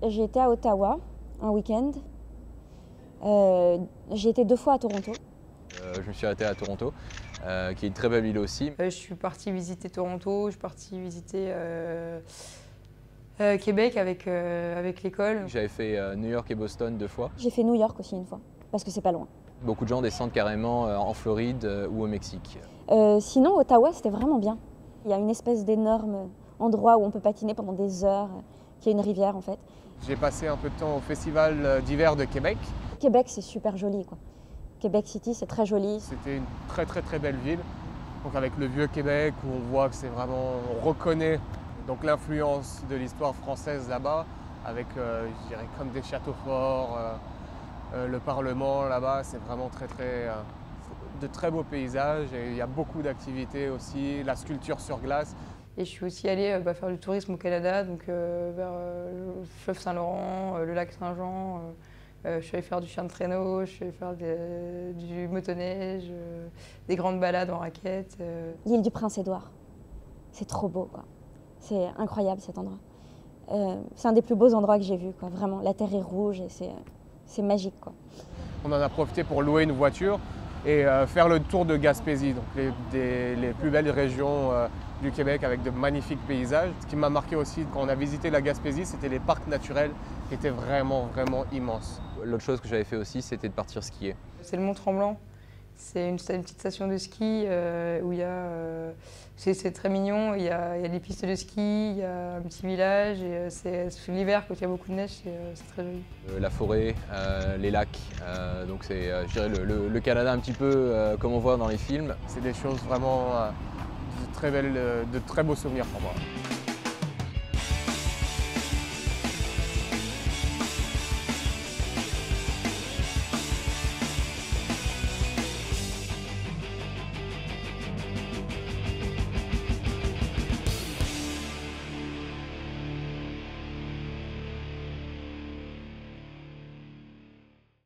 J'ai été à Ottawa un week-end. J'ai été 2 fois à Toronto. Je me suis arrêté à Toronto, qui est une très belle ville aussi. Je suis partie visiter Toronto, je suis partie visiter Québec avec l'école. J'avais fait New York et Boston 2 fois. J'ai fait New York aussi une fois, parce que c'est pas loin. Beaucoup de gens descendent carrément en Floride ou au Mexique. Sinon, Ottawa, c'était vraiment bien. Il y a une espèce d'énorme endroit où on peut patiner pendant des heures, qui est une rivière en fait. J'ai passé un peu de temps au festival d'hiver de Québec. Québec, c'est super joli, quoi. Québec City, c'est très joli. C'était une très belle ville. Donc avec le vieux Québec où on voit que c'est vraiment, on reconnaît donc l'influence de l'histoire française là-bas, avec je dirais comme des châteaux forts, le Parlement là-bas, c'est vraiment de très beaux paysages et il y a beaucoup d'activités aussi, la sculpture sur glace. Et je suis aussi allée faire du tourisme au Canada, donc vers le fleuve Saint-Laurent, le lac Saint-Jean. Je suis allée faire du chien de traîneau, je suis allée faire du motoneige, des grandes balades en raquettes. L'île du Prince-Édouard, c'est trop beau, quoi. C'est incroyable cet endroit. C'est un des plus beaux endroits que j'ai vus, quoi. Vraiment, la terre est rouge et c'est magique, quoi. On en a profité pour louer une voiture et faire le tour de Gaspésie, donc les plus belles régions du Québec avec de magnifiques paysages. Ce qui m'a marqué aussi quand on a visité la Gaspésie, c'était les parcs naturels qui étaient vraiment immenses. L'autre chose que j'avais fait aussi, c'était de partir skier. C'est le Mont-Tremblant. C'est une petite station de ski où il y a... c'est très mignon, il y a des pistes de ski, il y a un petit village et c'est l'hiver quand il y a beaucoup de neige, c'est très joli. La forêt, les lacs, donc c'est je dirais le Canada un petit peu comme on voit dans les films. C'est des choses vraiment de très beaux souvenirs pour moi.